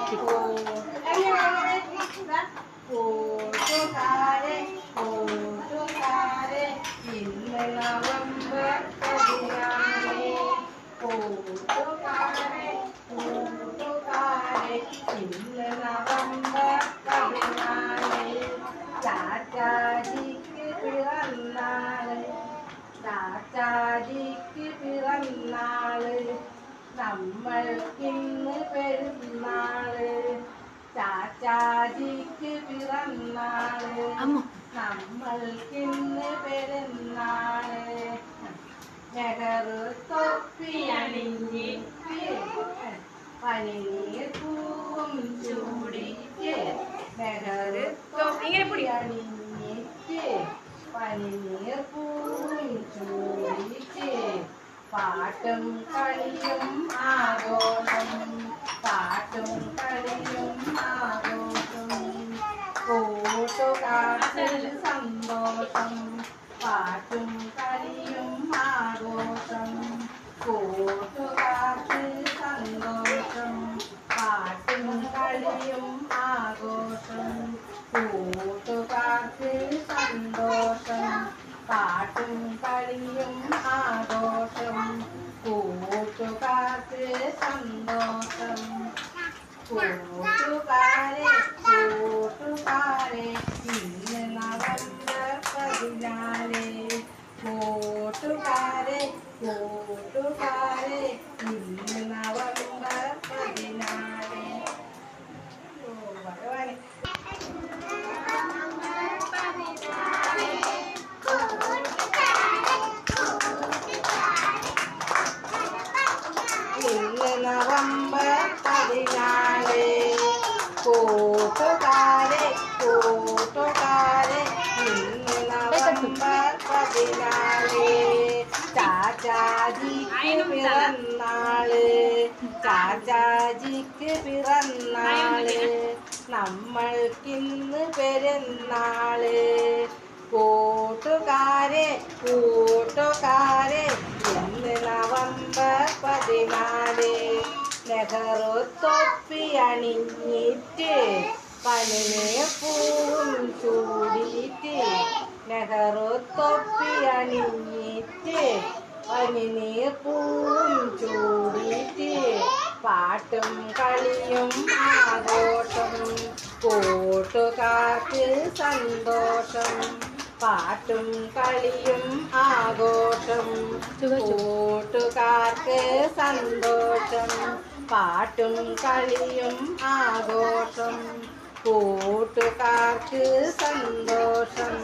നോക്കി കൂട്ടുകാരെ കൂട്ടുകാരെ ഇന്ന് നവംബർ 16 കൂട്ടുകാരെ കൂട്ടുകാരെ ഇന്ന് നവംബർ 16 ചാച്ചാജിക്ക് പിറന്നാള് ചാച്ചാജിക്ക് പിറന്നാള് നമ്മൾക്കിന്ന് പെരുന്നാള് ചാച്ചാജിക്ക് പിറന്നാള് നമ്മൾക്കിന്ന് പെരുന്നാള് നെഹ്റു തൊപ്പി അണിഞ്ഞിട്ട് പനിനീർ പൂവും ചൂടിച്ച് നെഹ്റു തൊപ്പി അണിഞ്ഞിട്ട് പനിനീർ പൂവും ചൂടിച്ച് പാട്ടും കളിയും ആഘോഷം പാട്ടും കളിയും ആഘോഷം കൂട്ടുകാർക്ക് സന്തോഷം പാട്ടും കളിയും ആഘോഷം കൂട്ടുകാർക്ക് സന്തോഷം പാട്ടും കളിയും ആഘോഷം കൂട്ടുകാർക്ക് സന്തോഷം പാട്ടും കളിയും ആഘോഷം കൂട്ടുകാർക്ക് സന്തോഷം കൂട്ടുകാരെ കൂട്ടുകാരെ ഇന്ന് നവംബർ 16 കൂട്ടുകാരെ കൂട്ടുകാരെ ഇന്ന് നവംബർ 16 ഇന്ന് നവംബർ 16 കൂട്ടുകാരെ കൂട്ടുകാരെ ഇന്ന് നവംബർ 16 ചാച്ചാജിക്ക് പിറന്നാള് ചാച്ചാജിക്ക് പിറന്നാള് നമ്മൾക്കിന്ന് പെരുന്നാള് കൂട്ടുകാരെ കൂട്ടുകാരെ ഇന്ന് നവംബർ 16 നെഹ്റു തൊപ്പി അണിഞ്ഞിട്ട് പനിനീർ പൂവും ചൂടിയിട്ട് നെഹ്റു തൊപ്പി അണിഞ്ഞിട്ട് പനിനീർ പൂവും ചൂടിയിട്ട് പാട്ടും കളിയും ആഘോഷം കൂട്ടുകാർക്ക് സന്തോഷം പാട്ടും കളിയും ആഘോഷം കൂട്ടുകാർക്ക് സന്തോഷം പാട്ടും കളിയും ആഘോഷം കൂട്ടുകാർക്ക് സന്തോഷം